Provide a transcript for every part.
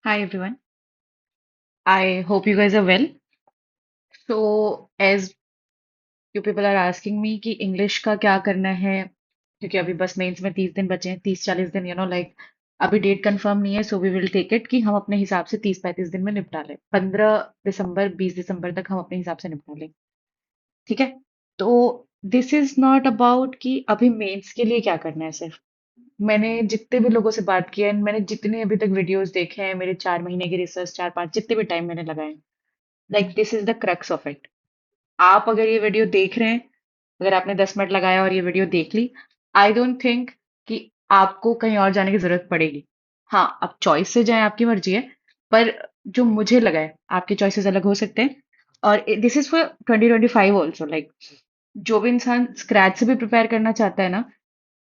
Hi everyone. I hope you guys are well. So, as you people are asking me कि English का क्या करना है, क्योंकि अभी बस मेंस में 30 दिन बचे हैं, 30-40 दिन, लाइक अभी डेट कंफर्म नहीं है, so we will take it कि हम अपने हिसाब से 30-35 दिन में निपटा लें। 15 दिसंबर 20 दिसंबर तक हम अपने हिसाब से निपटा लें। ठीक है। तो दिस इज नॉट अबाउट कि अभी मेंस के लिए क्या करना है सिर्फ। मैंने जितने भी लोगों से बात की है, मैंने जितने अभी तक वीडियोस देखे हैं, मेरे 4 महीने की रिसर्च, 4-5 जितने भी टाइम मैंने लगाए, like this is the crux of it. आप अगर ये वीडियो देख रहे हैं, अगर आपने 10 मिनट लगाया और ये वीडियो देख ली, आई डोंट थिंक कि आपको कहीं और जाने की जरूरत पड़ेगी। हाँ, आप चॉइस से जाएं, आपकी मर्जी है। पर जो मुझे लगा है, आपके चॉइसेस अलग हो सकते हैं। और this is for 2025 also, like जो भी इंसान स्क्रैच से भी प्रिपेयर करना चाहता है ना,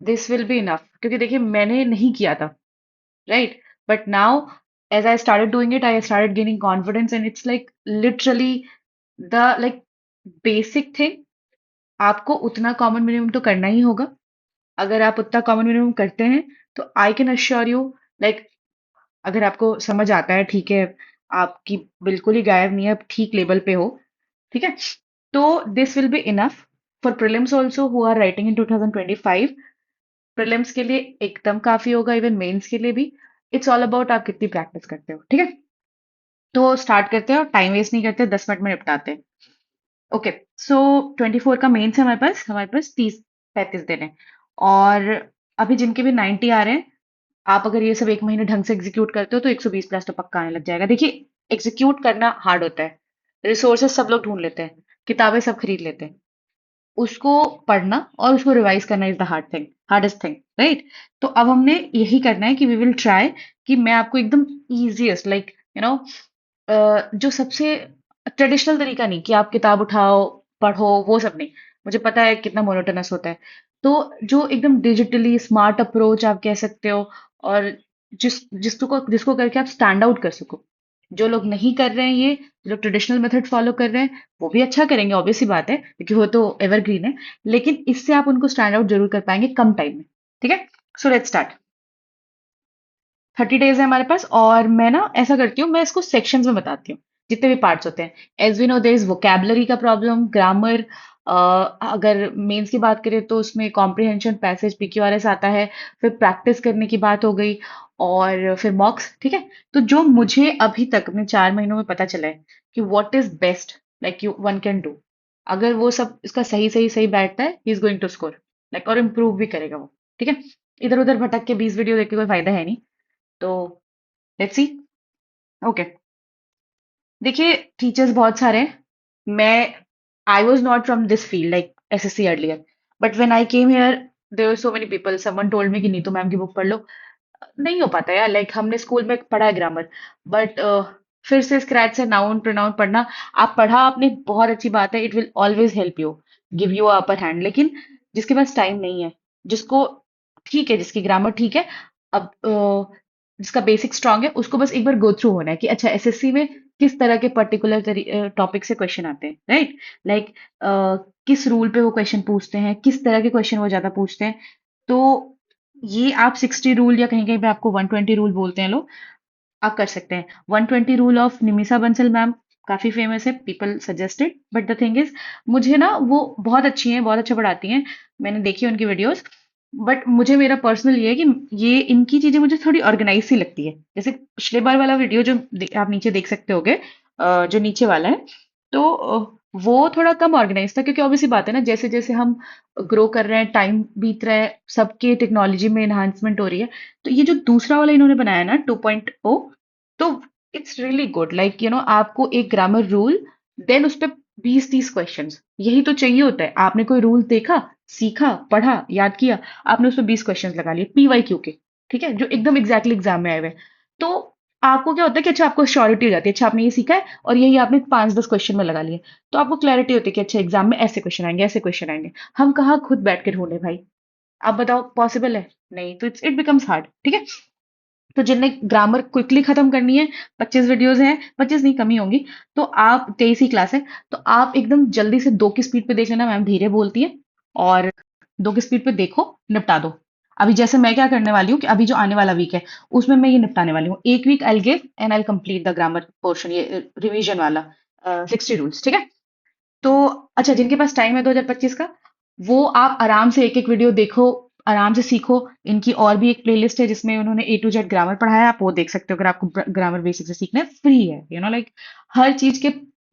दिस विल बी इनफ। क्योंकि देखिए, मैंने नहीं किया था, right? But now, as I started doing it, I started gaining confidence, and it's like literally the like basic thing. आपको उतना कॉमन मिनिमम तो करना ही होगा। अगर आप उतना कॉमन मिनिमम करते हैं, तो I can assure you, like अगर आपको समझ आता है, ठीक है, आपकी बिल्कुल ही गायब नहीं है, आप ठीक लेवल पे हो, ठीक है, तो this will be enough for prelims also who are writing in 2025। Prelims के लिए एकदम काफी होगा, इवन मेंस के लिए भी। इट्स ऑल अबाउट आप कितनी प्रैक्टिस करते हो, ठीक है। तो स्टार्ट करते हैं और टाइम वेस्ट नहीं करते, 10 मिनट में निपटाते हैं। ओके। सो 24 का मेंस है हमारे पास 30-35 दिन है। और अभी जिनके भी 90 आ रहे हैं, आप अगर ये सब एक महीने ढंग से एग्जीक्यूट करते हो तो 120 प्लस तो पक्का आने लग जाएगा। देखिए, एग्जीक्यूट करना हार्ड होता है। रिसोर्सेज सब लोग ढूंढ लेते हैं, किताबें सब खरीद लेते हैं। उसको पढ़ना और उसको रिवाइज करना is the hardest thing, right? तो अब हमने यही करना है कि वी विल ट्राई कि मैं आपको एकदम इजीएस्ट, लाइक जो सबसे ट्रेडिशनल तरीका, नहीं कि आप किताब उठाओ, पढ़ो, वो सब नहीं। मुझे पता है कितना मोनोटोनस होता है। तो जो एकदम डिजिटली स्मार्ट अप्रोच आप कह सकते हो, और जिसको करके आप स्टैंड आउट कर सको। जो लोग नहीं कर रहे हैं ये, जो लोग ट्रेडिशनल मेथड फॉलो कर रहे हैं, वो भी अच्छा करेंगे, ऑब्वियस सी बात है, क्योंकि वो तो एवरग्रीन है। लेकिन इससे आप उनको स्टैंड आउट जरूर कर पाएंगे कम टाइम में। ठीक है। So let's start. 30 डेज है हमारे पास, और मैं ना ऐसा करती हूँ, मैं इसको सेक्शंस में बताती हूँ, जितने भी पार्ट्स होते हैं। As we know, there is vocabulary का प्रॉब्लम, ग्रामर। अगर मेंस की बात करें तो उसमें कॉम्प्रिहेंशन, पैसेज, पीक्यूआरएस आता है। फिर प्रैक्टिस करने की बात हो गई, और फिर मॉक्स। ठीक है। तो जो मुझे अभी तक अपने 4 महीनों में पता चला है कि what is best, like you one can do, अगर वो सब इसका सही सही सही बैठता है, he is going to score, like, और इम्प्रूव भी करेगा वो। ठीक है। इधर उधर भटक के 20 वीडियो देख के कोई फायदा है नहीं। तो लेट्स सी। ओके। देखिए, टीचर्स बहुत सारे हैं। मैं I was not from this field, like SSC earlier, but when I came here, there were so many people, someone told me कि नीतू मैम की बुक पढ़ लो। नहीं हो पाता यार, लाइक हमने स्कूल में पढ़ा है ग्रामर, बट फिर से स्क्रैच से नाउन प्रोनाउन पढ़ना। आप पढ़ा आपने, बहुत अच्छी बात है, it will always help you, give you upper hand. लेकिन जिसके पास टाइम नहीं है, जिसको, ठीक है, जिसकी ग्रामर ठीक है, अब जिसका बेसिक स्ट्रांग है, उसको बस एक बार गो थ्रू होना है कि अच्छा, एसएससी में किस तरह के पर्टिकुलर टॉपिक से क्वेश्चन आते हैं, राइट? लाइक किस रूल पे वो क्वेश्चन पूछते हैं, किस तरह के क्वेश्चन वो ज्यादा पूछते हैं। तो ये आप 60 रूल, या कहीं कहीं पे आपको 120 रूल बोलते हैं लोग, आप कर सकते हैं। 120 rule of Nimisha Bansal ma'am काफी फेमस है, people suggested, but the thing is, मुझे ना वो बहुत अच्छी हैं, बहुत अच्छा पढ़ाती हैं, मैंने देखी है उनकी वीडियोस। बट मुझे, मेरा पर्सनल ये है कि ये इनकी चीजें मुझे थोड़ी ऑर्गेनाइज सी लगती है। जैसे पिछले बार वाला वीडियो जो आप नीचे देख सकते होगे, जो नीचे वाला है, तो वो थोड़ा कम ऑर्गेनाइज था, क्योंकि ऑब्वियसली बात है ना, जैसे जैसे हम ग्रो कर रहे हैं, टाइम बीत रहा है, सबके टेक्नोलॉजी में एनहांसमेंट हो रही है। तो ये जो दूसरा वाला इन्होंने बनाया ना 2.0, तो इट्स रियली गुड, लाइक आपको एक ग्रामर रूल, देन उस पे 20-30 क्वेश्चंस, यही तो चाहिए होता है। आपने कोई रूल देखा, सीखा, पढ़ा, याद किया, आपने उस पे 20 क्वेश्चंस लगा लिए पीवाईक्यू के, ठीक है, जो एकदम एग्जैक्टली एग्जाम में आए हुए हैं। तो आपको क्या होता है कि अच्छा, आपको श्योरिटी हो जाती है, अच्छा आपने ये सीखा है और यही आपने 5-10 क्वेश्चन में लगा लिए। तो आपको क्लैरिटी होती है कि अच्छा, एग्जाम में ऐसे क्वेश्चन आएंगे, ऐसे क्वेश्चन आएंगे। हम कहाँ खुद बैठ के ढूंढे भाई? आप बताओ, पॉसिबल है? नहीं, तो इट बिकम्स हार्ड। ठीक है। तो जिनने ग्रामर क्विकली खत्म करनी है, 25 वीडियोस हैं, 25 नहीं, कमी होंगी। तो आप, 23 ही क्लास है, तो आप एकदम जल्दी से 2 की स्पीड पे देख लेना, मैम धीरे बोलती है, और 2 की स्पीड पे देखो, निपटा दो। अभी जैसे मैं क्या करने वाली हूँ कि अभी जो आने वाला वीक है उसमें मैं ये निपटाने वाली हूँ। एक week I give and I complete the grammar portion, ये रिवीजन वाला 60 रूल्स, ठीक है। तो अच्छा, जिनके पास टाइम है 2025 का, वो आप आराम से एक एक वीडियो देखो, आराम से सीखो। इनकी और भी एक प्लेलिस्ट है जिसमें उन्होंने ए टू जेड ग्रामर पढ़ाया है, आप वो देख सकते हो अगर आपको ग्रामर बेसिक से सीखना है। फ्री है, लाइक हर चीज के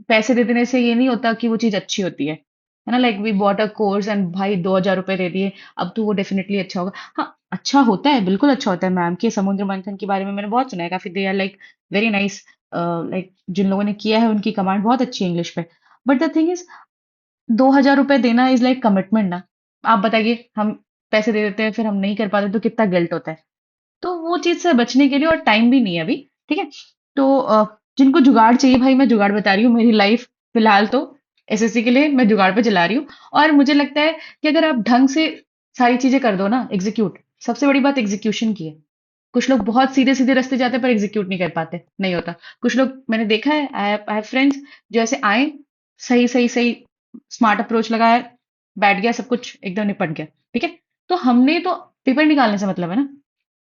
पैसे दे देने से ये नहीं होता कि वो चीज अच्छी होती है ना। Like we bought a course and भाई 2,000 रुपए दे दिए, अब तो वो डेफिनेटली अच्छा होगा। हाँ, अच्छा होता है, बिल्कुल अच्छा होता है। मैम के समुद्र मंथन के बारे में मैंने बहुत सुना है, काफी they are like very nice. Like जिन लोगों ने किया है उनकी कमांड बहुत अच्छी है इंग्लिश पे। बट द थिंग इज, 2,000 रुपए देना इज लाइक कमिटमेंट ना। आप बताइए, हम पैसे दे देते हैं फिर हम नहीं कर पाते तो कितना गिल्ट होता है। तो वो चीज से बचने के लिए, और टाइम भी नहीं है अभी, ठीक है। तो जिनको जुगाड़ चाहिए, भाई मैं जुगाड़ बता रही हूँ। मेरी लाइफ फिलहाल तो एसएससी के लिए मैं जुगाड़ पे चला रही हूँ। और मुझे लगता है कि अगर आप ढंग से सारी चीजें कर दो ना, एग्जीक्यूट, सबसे बड़ी बात एग्जीक्यूशन की है। कुछ लोग बहुत सीधे सीधे रास्ते जाते हैं पर एग्जीक्यूट नहीं कर पाते, नहीं होता। कुछ लोग मैंने देखा है, आई हैव फ्रेंड्स जो ऐसे आए, सही सही सही स्मार्ट अप्रोच लगाया, बैठ गया, सब कुछ एकदम निपट गया, ठीक है। तो हमने तो पेपर निकालने से मतलब है ना।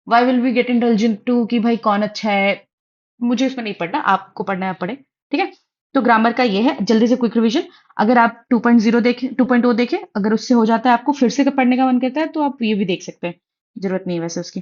Why will we get indulge to कि भाई कौन अच्छा है। मुझे उसमें नहीं पढ़ना, आपको पढ़ना है आप पढ़े, ठीक है। तो ग्रामर का ये है, जल्दी से क्विक रिवीजन। अगर आप 2.0 देखें, 2.0 देखें, अगर उससे हो जाता है आपको फिर से पढ़ने का मन करता है तो आप ये भी देख सकते हैं, जरूरत नहीं है वैसे उसकी।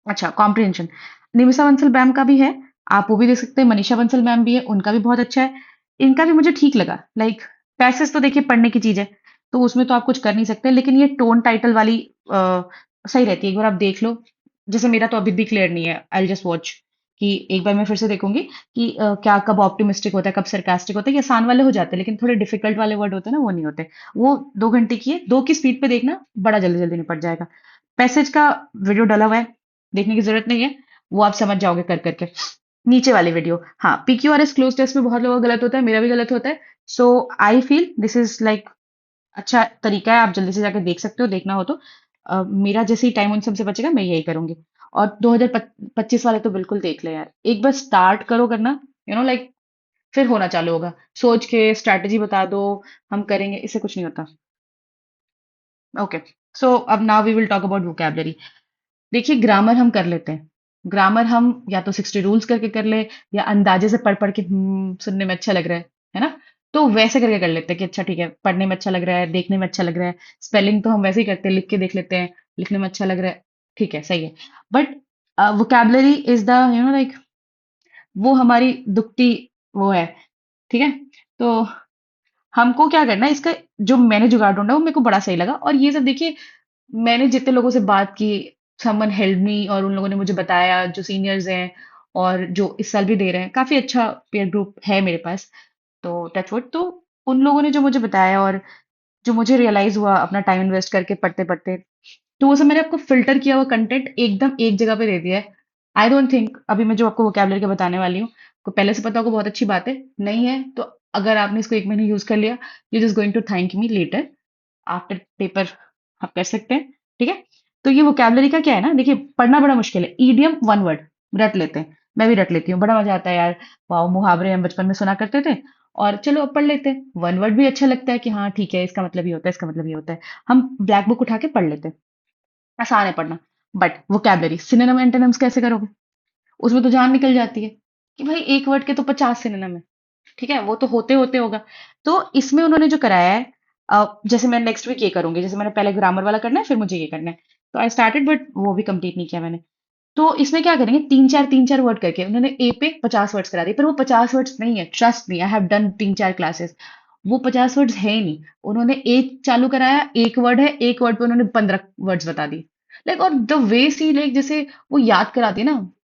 अच्छा, कॉम्प्रिहेंशन, निमिषा बंसल मैम का भी है, आप वो भी देख सकते हैं। मनीषा बंसल मैम भी है, उनका भी बहुत अच्छा है। इनका भी मुझे ठीक लगा। लाइक पैसेज तो देखिए पढ़ने की चीज है, तो उसमें तो आप कुछ कर नहीं सकते, लेकिन ये टोन टाइटल वाली सही रहती है। एक बार आप देख लो, जैसे मेरा तो अभी भी क्लियर नहीं है, आई जस्ट वॉच कि एक बार मैं फिर से देखूंगी कि क्या कब ऑप्टिमिस्टिक होता है, कब सरकास्टिक होता है। ये आसान वाले हो जाते हैं, लेकिन थोड़े डिफिकल्ट वाले वर्ड होते हैं ना, वो नहीं होते। वो 2 घंटे की है, 2 की स्पीड पे देखना, बड़ा जल्दी जल्दी निपट जाएगा। पैसेज का वीडियो डला हुआ है, देखने की जरूरत नहीं है, वो आप समझ जाओगे कर करके। नीचे वाली वीडियो, हाँ, PQRS क्लोज टेस्ट में बहुत लोगों का गलत होता है, मेरा भी गलत होता है। So I feel this is like अच्छा तरीका है, आप जल्दी से जाकर देख सकते हो, देखना हो तो। मेरा जैसे ही टाइम उन सबसे बचेगा मैं यही करूंगी। और 2025 वाले तो बिल्कुल देख ले यार, एक बार स्टार्ट करो करना, लाइक फिर होना चालू होगा। सोच के स्ट्रैटेजी बता दो, हम करेंगे, इससे कुछ नहीं होता। ओके, सो अब now we will talk about vocabulary. देखिए, ग्रामर हम कर लेते हैं। ग्रामर हम या तो 60 रूल्स करके कर ले, या अंदाजे से पढ़ पढ़ के सुनने में अच्छा लग रहा है ना। तो वैसे करके कर लेते हैं कि अच्छा ठीक है, पढ़ने में अच्छा लग रहा है, देखने में अच्छा लग रहा है। स्पेलिंग तो हम वैसे ही करते हैं, लिख के देख लेते हैं, लिखने में अच्छा लग रहा है, ठीक है, सही है। But vocabulary is the, like वो हमारी दुखती वो है, ठीक है। तो हमको क्या करना है, इसका जो मैंने जुगाड़ ढूंढा वो मेरे को बड़ा सही लगा। और ये सब देखिए, मैंने जितने लोगों से बात की, समवन हेल्प मी, और उन लोगों ने मुझे बताया, जो सीनियर्स हैं और जो इस साल भी दे रहे हैं, काफी अच्छा पेयर ग्रुप है मेरे पास। तो टचवुड, तो उन लोगों ने जो मुझे बताया और जो मुझे रियलाइज हुआ अपना टाइम इन्वेस्ट करके पढ़ते पढ़ते, तो वो सब मैंने आपको फिल्टर किया हुआ कंटेंट एकदम एक जगह पे दे दिया है। आई डोंट थिंक अभी मैं जो आपको वोकैबुलरी का बताने वाली हूँ, को पहले से पता होगा, बहुत अच्छी बात है। नहीं है तो अगर आपने इसको 1 महीने यूज कर लिया, you just going to thank me later after paper, आप कर सकते हैं, ठीक है। तो ये वोकैबलरी का क्या है ना, देखिए पढ़ना बड़ा मुश्किल है। ईडियम 1 वर्ड रट लेते हैं, मैं भी रट लेती हूँ, बड़ा मजा आता है यार। वाह, मुहावरे हम बचपन में सुना करते थे, और चलो अब पढ़ लेते हैं। 1 वर्ड भी अच्छा लगता है कि हाँ ठीक है, इसका मतलब ये होता है, इसका मतलब ये होता है। हम ब्लैक बुक उठा के पढ़ लेते हैं, आसान है पढ़ना। बट वोकैबलरी, सिनोनिम एंटोनिम्स कैसे करोगे? उसमें तो जान निकल जाती है कि भाई एक वर्ड के तो 50 सिनोनिम है, ठीक है, वो तो होते होते होगा। तो इसमें उन्होंने जो कराया है, जैसे मैं नेक्स्ट वीक ये करूंगी, जैसे मैंने पहले ग्रामर वाला करना है फिर मुझे ये करना है, तो आई स्टार्टेड बट वो भी कंप्लीट नहीं किया मैंने। तो इसमें क्या करेंगे, तीन चार वर्ड करके उन्होंने ए पे 50 वर्ड्स करा दिए, पर वो 50 वर्ड्स नहीं है, trust me, I have done 3 4 classes. वो 50 वर्ड्स है ही नहीं। उन्होंने एक चालू कराया, एक वर्ड है, एक वर्ड पे उन्होंने 15 वर्ड्स बता दी। लाइक, और द वे सी, लाइक जैसे वो याद कराती है ना,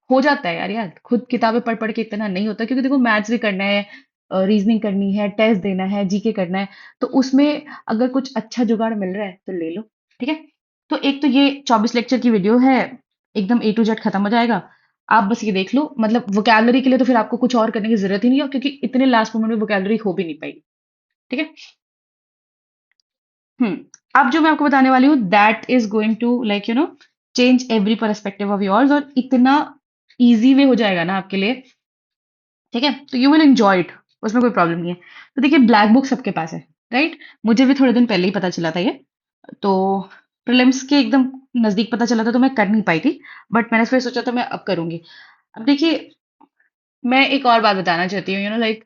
हो जाता है यार। यार खुद किताबें पढ़ पढ़ के इतना नहीं होता, क्योंकि देखो मैथ्स भी करना है, रीजनिंग करनी है, टेस्ट देना है, जीके करना है। तो उसमें अगर कुछ अच्छा जुगाड़ मिल रहा है तो ले लो, ठीक है। तो एक तो ये 24 लेक्चर की वीडियो है, एकदम A to Z खत्म हो जाएगा। आप बस ये देख लो, मतलब वोकैबलरी के लिए तो फिर आपको कुछ और करने की जरूरत ही नहीं है, क्योंकि इतने लास्ट मोमेंट में वोकैबलरी हो भी नहीं पाएगी, ठीक है। अब जो मैं आपको बताने वाली हूँ, that is going to like change every perspective of yours, और इतना इजी वे हो जाएगा ना आपके लिए, ठीक है। तो यू विल एंजॉय इट, उसमें कोई प्रॉब्लम नहीं है। तो देखिए, ब्लैक बुक सबके पास है, राइट। मुझे भी थोड़े दिन पहले ही पता चला था ये। तो प्रीलिम्स के एकदम नजदीक पता चला था तो मैं कर नहीं पाई थी, बट मैंने फिर सोचा तो मैं अब करूंगी। अब देखिए, मैं एक और बात बताना चाहती हूँ, लाइक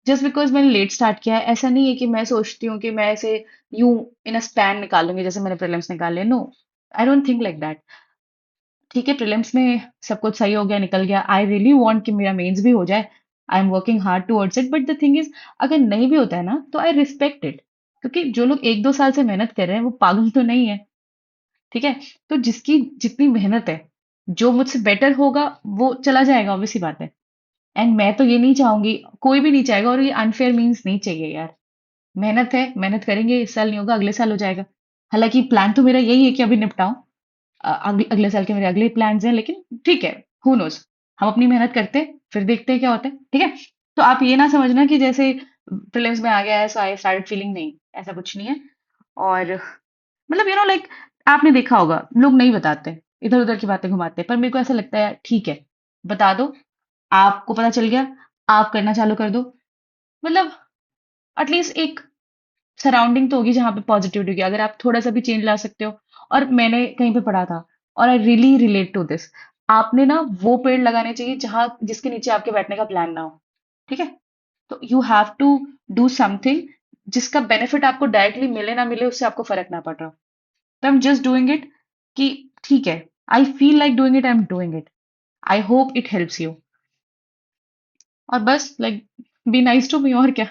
जस्ट बिकॉज मैंने लेट स्टार्ट किया है, ऐसा नहीं है कि मैं सोचती हूँ कि मैं ऐसे यूं इन अ स्पैन निकाल लूंगी जैसे मैंने प्रीलिम्स निकाले। No, I don't think like that. ठीक है, प्रीलिम्स में सब कुछ सही हो गया, निकल गया, आई रियली वांट कि मेरा मेंस भी हो जाए, I am working hard towards it, but the thing is, अगर नहीं भी होता है ना तो आई रिस्पेक्ट इट, क्योंकि जो लोग 1-2 साल से मेहनत कर रहे हैं वो पागल तो नहीं है। ठीक है, तो जिसकी जितनी मेहनत है, जो मुझसे बेटर होगा वो चला जाएगा, ऑब्वियसली बात है। एंड मैं तो ये नहीं चाहूंगी, कोई भी नहीं चाहेगा, और ये अनफेयर मीन्स नहीं चाहिए यार। मेहनत है, मेहनत करेंगे, इस साल नहीं होगा अगले साल हो जाएगा। हालांकि प्लान तो मेरा यही है कि अभी निपटाऊं, अगले साल के मेरे अगले प्लान्स हैं, लेकिन ठीक है, हु नोज। हम अपनी मेहनत करते हैं, फिर देखते हैं क्या होता है। ठीक है, तो आप ये ना समझना कि जैसे प्रीलिम्स में आ गया है सो आई स्टार्टेड फीलिंग, नहीं, ऐसा कुछ नहीं है। और मतलब लाइक आपने देखा होगा, लोग नहीं बताते, इधर उधर की बातें घुमाते हैं, पर मेरे को ऐसा लगता है ठीक है, बता दो, आपको पता चल गया, आप करना चालू कर दो। मतलब एटलीस्ट एक सराउंडिंग तो होगी जहाँ पे पॉजिटिविटी होगी, अगर आप थोड़ा सा भी चेंज ला सकते हो। और मैंने कहीं पे पढ़ा था, और I really relate to this, आपने ना वो पेड़ लगाने चाहिए जहां जिसके नीचे आपके बैठने का प्लान ना हो। ठीक है, तो you have to do something जिसका बेनिफिट आपको डायरेक्टली मिले ना मिले, उससे आपको फर्क ना पड़ रहा हो। तो I am just doing it, कि ठीक है, I feel like doing it, I am doing it, I hope it helps you. और बस like be nice to me, और क्या,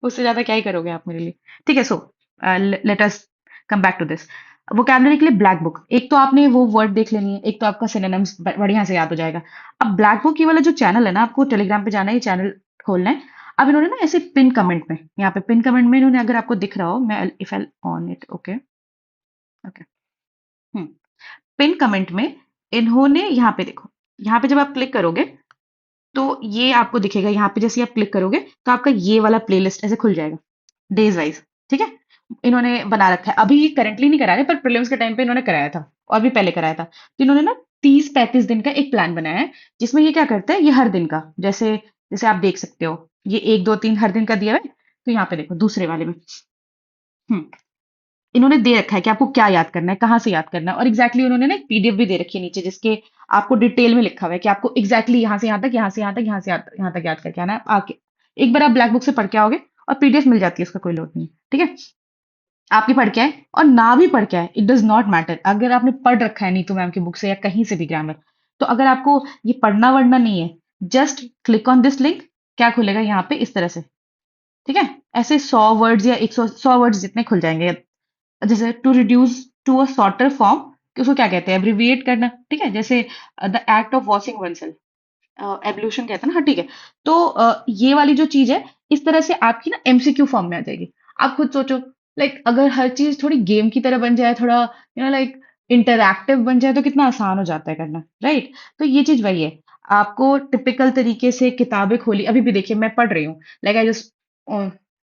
उससे ज्यादा क्या ही करोगे आप मेरे लिए। ठीक है, so let us come back to this. Vocabulary के लिए ब्लैक बुक, एक तो आपने वो वर्ड देख लेनी है, एक तो आपका सिनोनिम्स बढ़िया से याद हो जाएगा। अब ब्लैक बुक ये वाला जो चैनल है ना, आपको टेलीग्राम पे जाना है, ये चैनल खोलना है। अब इन्होंने ना ऐसे पिन कमेंट में, यहाँ पे पिन कमेंट में इन्होंने, अगर आपको दिख रहा हो, मैं if I on it, okay okay, pin comment में इन्होंने यहाँ पे देखो, यहाँ पे जब आप क्लिक करोगे तो ये आपको दिखेगा, यहाँ पे जैसे आप क्लिक करोगे तो आपका ये वाला प्लेलिस्ट ऐसे खुल जाएगा, डेज वाइज। ठीक है, इन्होंने बना रखा है, अभी करंटली नहीं करा रहे, पर प्रीलिम्स के टाइम पे इन्होंने कराया था, और भी पहले कराया था। तो इन्होंने ना 30-35 दिन का एक प्लान बनाया है, जिसमें ये क्या करता है, ये हर दिन का, जैसे जैसे आप देख सकते हो, ये 1 2 3 हर दिन का दिया है। तो यहाँ पे देखो दूसरे वाले में, हम्म इन्होंने दे रखा है कि आपको क्या याद करना है, कहाँ से याद करना है, और एग्जैक्टली उन्होंने ना एक पीडीएफ भी दे रखी है नीचे, जिसके आपको डिटेल में लिखा हुआ है कि आपको एग्जैक्टली यहाँ से यहाँ तक, यहाँ से यहाँ तक, यहाँ से यहाँ तक याद करके आना है आके। एक बार आप ब्लैक बुक से पढ़ के आओगे, और पीडीएफ मिल जाती है, उसका कोई लोड नहीं है। ठीक है, आपकी पढ़ के आए और ना भी पढ़ के आए, इट डज नॉट मैटर, अगर आपने पढ़ रखा है नीतू मैम की बुक से या कहीं से भी ग्रामर, तो अगर आपको ये पढ़ना वढ़ना नहीं है, just click on this link, क्या खुलेगा यहाँ पे इस तरह से। ठीक है, ऐसे 100 वर्ड्स या 100 वर्ड्स जितने खुल जाएंगे, जैसे to reduce to a shorter form, कि उसको क्या कहते हैं, एब्रिविएट करना। ठीक है, जैसे the act of washing oneself, ablution कहते हैं ना, हाँ ठीक है। तो ये वाली जो चीज है, इस तरह से आपकी ना एमसीक्यू फॉर्म में आ जाएगी। आप खुद सोचो, लाइक अगर हर चीज थोड़ी गेम की तरह बन जाए, थोड़ा लाइक इंटरैक्टिव बन जाए, तो कितना आसान हो जाता है करना, राइट। तो ये चीज वही है, आपको टिपिकल तरीके से किताबें खोली, अभी भी देखिए मैं पढ़ रही हूँ, लाइक आई जस्ट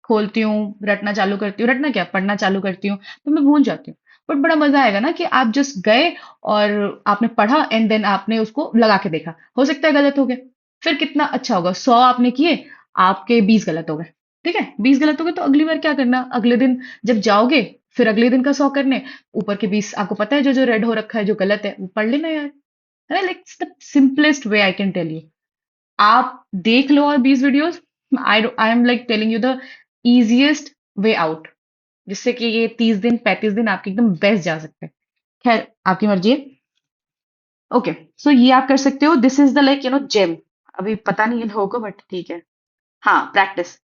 खोलती हूँ, रटना चालू करती हूँ, रटना क्या, पढ़ना चालू करती हूँ, तो मैं भूल जाती हूँ। बट बड़ा मजा आएगा ना कि आप जस्ट गए और आपने पढ़ा, एंड देन आपने उसको लगा के देखा, हो सकता है गलत हो गया, फिर कितना अच्छा होगा, 100 आपने किए, आपके 20 गलत हो गए। ठीक है, 20 गलत हो गए, तो अगली बार क्या करना, अगले दिन जब जाओगे, फिर अगले दिन का 100 करने, ऊपर के 20 आपको पता है, जो जो रेड हो रखा है, जो गलत है, वो पढ़ लेना यार। है like the simplest way I can tell you. आप देख लो और 20 videos, I am like telling you the easiest way out, जिससे कि ये 30 दिन 35 दिन आपके एकदम बेस्ट जा सकते हैं। खैर, आपकी मर्जी है। ओके, सो ये आप कर सकते हो, this is the like gem. अभी पता नहीं इन लोगों को, बट ठीक है। हाँ, प्रैक्टिस।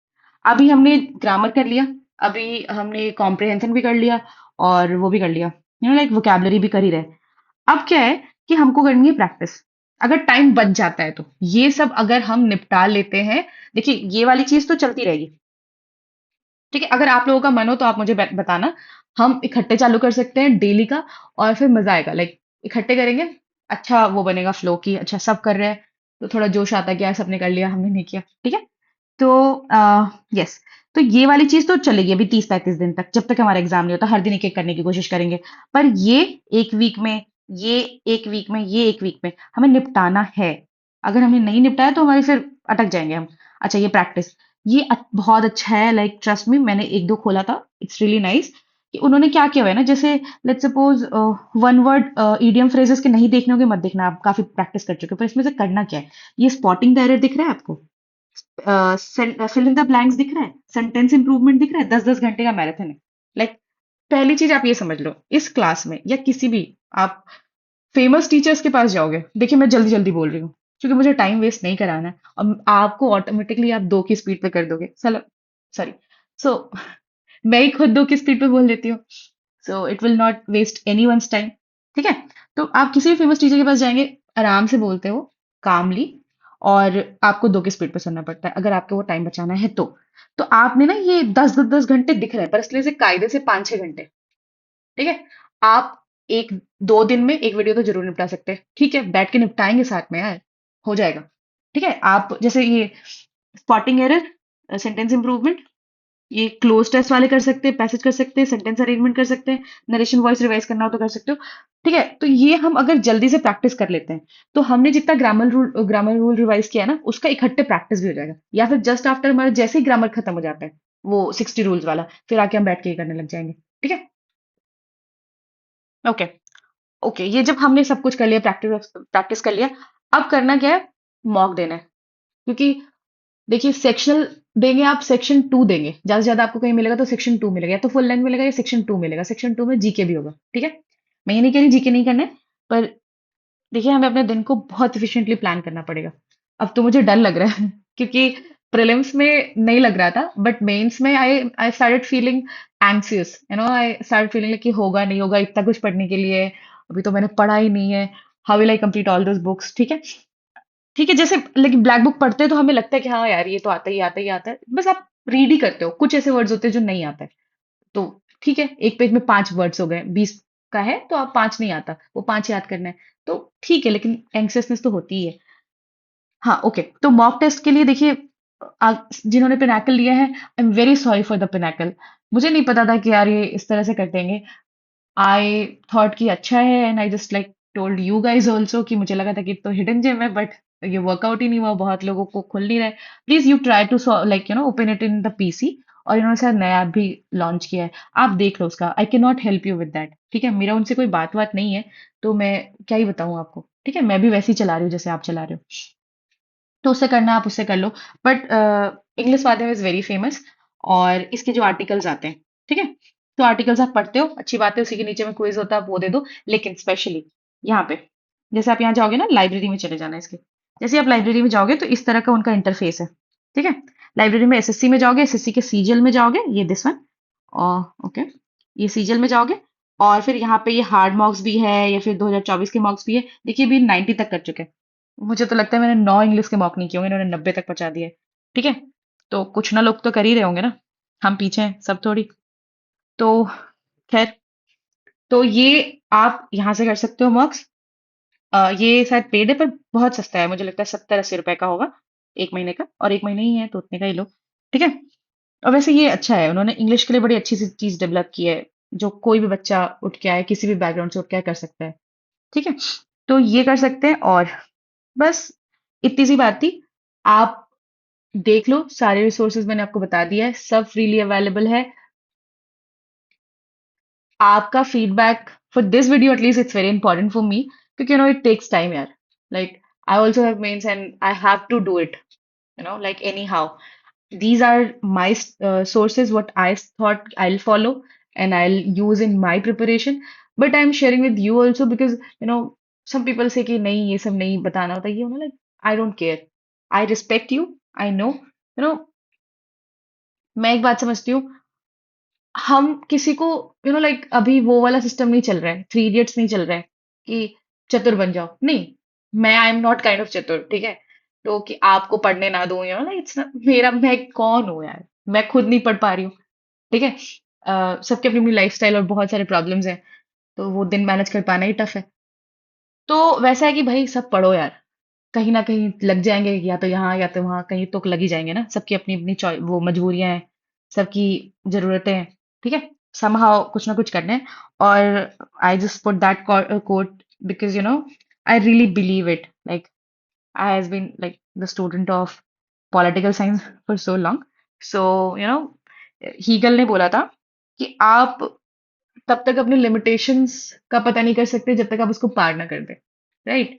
अभी हमने ग्रामर कर लिया, अभी हमने कॉम्प्रिहेंशन भी कर लिया, और वो भी कर लिया, लाइक वोकैबलरी भी कर ही रहे। अब क्या है कि हमको करनी है प्रैक्टिस, अगर टाइम बच जाता है तो ये सब अगर हम निपटा लेते हैं, देखिए ये वाली चीज तो चलती रहेगी। ठीक है, अगर आप लोगों का मन हो तो आप मुझे बताना, हम इकट्ठे चालू कर सकते हैं डेली का, और फिर मजा आएगा, लाइक इकट्ठे करेंगे, अच्छा वो बनेगा फ्लो की, अच्छा सब कर रहे हैं, तो थोड़ा जोश आता है कि यार सबने कर लिया, हमने नहीं किया। ठीक है, तो यस, तो ये वाली चीज तो चलेगी अभी 30-35 दिन तक, जब तक हमारा एग्जाम नहीं होता, हर दिन एक एक करने की कोशिश करेंगे। पर ये एक वीक में, ये एक वीक में, ये एक वीक में हमें निपटाना है। अगर हमने नहीं निपटाया तो हमारे फिर अटक जाएंगे हम। अच्छा, ये प्रैक्टिस, ये बहुत अच्छा है, लाइक ट्रस्ट मी, मैंने एक दो खोला था, इट्स रियली नाइस। कि उन्होंने क्या किया हुआ है ना, जैसे let's suppose one word idiom phrases के नहीं देखने होंगे, मत देखना, आप काफी प्रैक्टिस कर चुके हो, पर इसमें से करना क्या है, ये स्पॉटिंग द एरर दिख रहा है आपको, फिल इन द ब्लैंक्स दिख रहा है, सेंटेंस इंप्रूवमेंट दिख रहा है, 10-10 घंटे का मैराथन है। लाइक पहली चीज आप ये समझ लो, इस क्लास में या किसी भी आप फेमस टीचर्स के पास जाओगे, देखिए मैं जल्दी जल्दी बोल रही हूँ क्योंकि मुझे टाइम वेस्ट नहीं कराना है, और आपको ऑटोमेटिकली आप 2 की स्पीड पे कर दोगे, चलो सॉरी, सो मैं ही खुद 2 की स्पीड पे बोल देती हूँ, so it will not waste any one's time. ठीक है, तो आप किसी भी फेमस टीचर के पास जाएंगे, आराम से बोलते हो, कामली, और आपको 2 की स्पीड पे सुनना पड़ता है अगर आपको वो टाइम बचाना है तो आपने ना ये 10-10 घंटे दिख रहे हैं, पर इसलिए से कायदे से 5-6 घंटे। ठीक है, आप एक 2 दिन में एक वीडियो तो जरूर निपटा सकते हैं, ठीक है, बैठ के निपटाएंगे साथ में यार, हो जाएगा। ठीक है, आप जैसे ये स्पॉटिंग एरर, सेंटेंस इंप्रूवमेंट, ये क्लोज टेस्ट वाले कर सकते हैं, पैसेज कर सकते हैं, सेंटेंस अरेंजमेंट कर सकते हैं, नरेशन वॉइस रिवाइज करना हो तो कर सकते हो। ठीक है, तो ये हम अगर जल्दी से प्रैक्टिस कर लेते हैं, तो हमने जितना ग्रामर रूल रिवाइज किया है ना, उसका इकट्ठे प्रैक्टिस भी हो जाएगा, या फिर जस्ट आफ्टर हमारा जैसे ही ग्रामर खत्म हो जाता है, वो 60 रूल्स वाला, फिर आके हम बैठ के ये करने लग जाएंगे। ठीक है, ओके, ओके, ये जब हमने सब कुछ कर लिया, प्रैक्टिस प्रैक्टिस कर लिया, अब करना क्या है, मॉक देना है, क्योंकि देखिए सेक्शनल देंगे, आप सेक्शन 2 देंगे, ज्यादा से ज्यादा आपको कहीं मिलेगा तो सेक्शन 2 मिलेगा, या तो फुल लेंथ मिलेगा या सेक्शन 2 मिलेगा, सेक्शन 2 में जीके भी होगा। ठीक है, मैं ये नहीं कह रही जीके नहीं करना है, पर देखिए हमें अपने दिन को बहुत एफिशिएंटली प्लान करना पड़ेगा। अब तो मुझे डर लग रहा है क्योंकि प्रीलिम्स में नहीं लग रहा था, बट मेंस में I I started feeling anxious, I start feeling कि होगा नहीं होगा, इतना कुछ पढ़ने के लिए, अभी तो मैंने पढ़ा ही नहीं है, how will I complete all those books. ठीक है, ठीक है, जैसे लेकिन ब्लैक बुक पढ़ते हैं तो हमें लगता है कि हाँ यार ये तो आता ही आता ही आता है, बस आप रीड ही करते हो, कुछ ऐसे वर्ड्स होते हैं जो नहीं आता है, तो ठीक है, एक पेज में 5 वर्ड्स हो गए, 20 का है तो आप 5 नहीं आता, वो 5 याद करना है, तो ठीक है, लेकिन एंग्सियसनेस तो होती ही है। हाँ, ओके, तो मॉक टेस्ट के लिए देखिए, जिन्होंने पिनाकल लिया है, I am very sorry for the Pinnacle, मुझे नहीं पता था कि यार ये इस तरह से कर देंगे, आई थॉट कि अच्छा है, and I just like told you guys also कि मुझे लगा था कि तो हिडन जेम है, बट ये वर्कआउट ही नहीं हुआ, बहुत लोगों को खुल नहीं रहा है। Please you try to like open it in the PC, और इन्होंने शायद नया ऐप भी लॉन्च किया है, आप देख लो उसका, I can not help you with that. ठीक है, मेरा उनसे कोई बात बात नहीं है, तो मैं क्या ही बताऊं आपको, ठीक है, मैं भी वैसे ही चला रही हूँ जैसे आप चला रहे हो, तो उससे करना है, आप उससे कर लो, बट इंग्लिश माध्यम इज वेरी फेमस, और इसके जो आर्टिकल्स आते हैं, ठीक है, तो आर्टिकल्स आप पढ़ते हो, अच्छी बात है, उसी के नीचे में क्विज होता है, आप वो दे दो, लेकिन स्पेशली यहाँ पे, जैसे आप यहाँ जाओगे ना, लाइब्रेरी में चले जाना है इसके, जैसे आप लाइब्रेरी में जाओगे तो इस तरह का उनका इंटरफेस है। ठीक है, लाइब्रेरी में एसएससी में जाओगे, एसएससी के सीजीएल में जाओगे, ये दिस वन, और ओके, ये सीजीएल में जाओगे, और फिर यहाँ पे ये हार्ड मॉक्स भी है, या फिर 2024 के मॉक्स भी है, देखिए अभी 90 तक कर चुके हैं, मुझे तो लगता है मैंने 9 इंग्लिश के मॉक नहीं किए होंगे, इन्होंने 90 तक पहुंचा दिए। ठीक है, तो कुछ ना लोग तो कर ही रहे होंगे ना, हम पीछे हैं सब थोड़ी, तो खैर, तो ये आप यहाँ से कर सकते हो मॉक्स, ये शायद पेड है पर बहुत सस्ता है, मुझे लगता है 70-80 रुपए का होगा, 1 महीने का, और 1 महीने ही है तो उतने का ही लो। ठीक है, और वैसे ये अच्छा है, उन्होंने इंग्लिश के लिए बड़ी अच्छी सी चीज डेवलप की है, जो कोई भी बच्चा उठ के आए, किसी भी बैकग्राउंड से उठ के आए, कर सकता है। ठीक है, तो ये कर सकते हैं, और बस इतनी सी बात थी, आप देख लो, सारे रिसोर्सेज मैंने आपको बता दिया है, सब फ्रीली अवेलेबल है, आपका feedback for this video at least it's very important for me, क्योंकि इट टेक्स टाइम यार, like I also have mains and I have to do it, like anyhow, these are my sources what I thought I'll follow and I'll use in my preparation, but I'm sharing with you also because some people say कि नहीं ये सब नहीं बताना होता, ये like I don't care, I respect you, I know, मैं एक बात समझती हूँ, हम किसी को लाइक अभी वो वाला सिस्टम नहीं चल रहा है, 3 इडियट्स नहीं चल रहा है कि चतुर बन जाओ, नहीं, मैं I am not kind of चतुर, ठीक है, तो कि आपको पढ़ने ना दूं, लाइक इट्स मेरा, मैं कौन हूँ यार, मैं खुद नहीं पढ़ पा रही हूँ। ठीक है, सबकी अपनी अपनी लाइफस्टाइल और बहुत सारे प्रॉब्लम्स हैं, तो वो दिन मैनेज कर पाना ही टफ है, तो वैसा है कि भाई सब पढ़ो यार, कहीं ना कहीं लग जाएंगे, या तो यहाँ या तो वहाँ, कहीं तो लग ही जाएंगे ना, सबकी अपनी अपनी वो मजबूरियां हैं, सबकी जरूरतें हैं। ठीक है, समहाउ कुछ ना कुछ करने हैं, और I just put that quote because I really believe it, like I has been like the student of political science for so long, so Hegel ने बोला था कि आप तब तक अपने लिमिटेशंस का पता नहीं कर सकते जब तक आप उसको पार ना कर दें, राइट?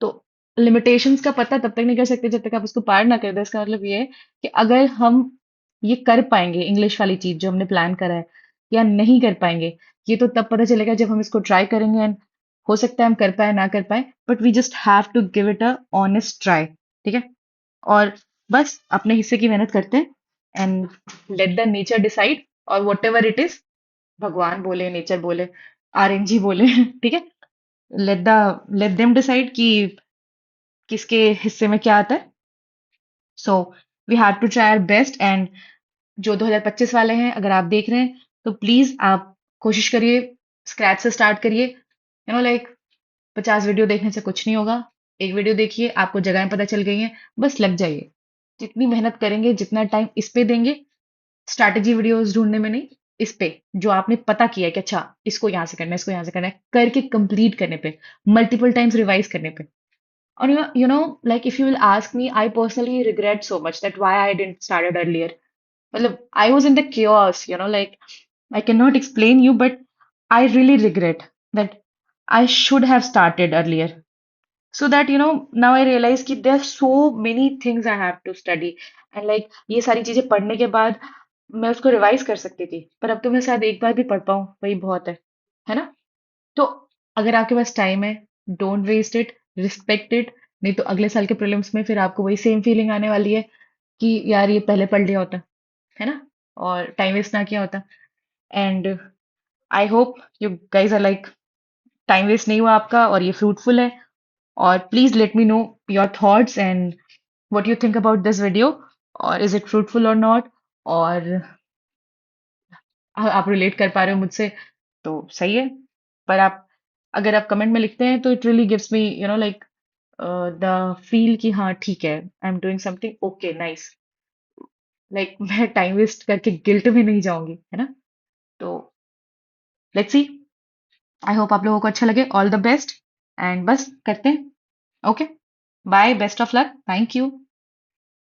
तो लिमिटेशंस का पता तब तक नहीं कर सकते जब तक आप उसको पार ना कर दें। इसका मतलब ये है कि अगर हम ये कर पाएंगे इंग्लिश वाली चीज जो हमने प्लान करा है या नहीं कर पाएंगे, ये तो तब पता चलेगा जब हम इसको ट्राई करेंगे। एंड हो सकता है हम कर पाए ना कर पाए, but we just have to give it a honest try, ठीक है? और बस अपने हिस्से की मेहनत करते हैं and let the nature decide. और वट एवर इट इज, भगवान बोले, नेचर बोले, आरएनजी बोले, ठीक है, लेट देम डिसाइड कि किसके हिस्से में क्या आता है। So we have to try our best. And जो 2025 वाले हैं, अगर आप देख रहे हैं तो प्लीज आप कोशिश करिए, स्क्रैच से स्टार्ट करिए। लाइक 50 वीडियो देखने से कुछ नहीं होगा। एक वीडियो देखिए, आपको जगहें पता चल गई हैं, बस लग जाइए। जितनी मेहनत करेंगे, जितना टाइम इस पे देंगे, स्ट्रैटेजी वीडियोस ढूंढने में नहीं, इस पे जो आपने पता किया है कि अच्छा इसको यहाँ से करना है, इसको यहाँ से करना है, करके कंप्लीट करने पे, मल्टीपल टाइम्स रिवाइज करने पे। और like if you will ask me, I personally regret so much that why I didn't started earlier. Well, I was in the chaos, like I cannot explain you, but I really regret that I should have started earlier. So that now I realize कि there are so many things I have to study, and like ये सारी चीजें पढ़ने के बाद मैं उसको revise कर सकती थी, पर अब तो मैं शायद एक बार भी पढ़ पाऊँ, वही बहुत है ना? तो अगर आपके पास टाइम है, don't waste it, respect it. नहीं तो अगले साल के प्रीलिम्स में फिर आपको वही सेम फीलिंग आने वाली है कि यार ये पहले पढ़ लिया होता, है ना? और टाइम वेस्ट ना किया होता। And I hope you guys are like, time waste नहीं हुआ आपका और ये फ्रूटफुल है। और please let me know your thoughts and what you think about this video, और इज इट फ्रूटफुल और नॉट, और आप रिलेट कर पा रहे हो मुझसे तो सही है। पर आप अगर आप कमेंट में लिखते हैं तो it really gives me like the feel कि हाँ ठीक है, आई am doing something okay nice. Like मैं टाइम वेस्ट करके गिल्ट में नहीं जाऊंगी, है ना? तो लेट्स सी। आई होप आप लोगों को अच्छा लगे। All the best. एंड बस करते हैं। Okay, bye, best of luck, thank you.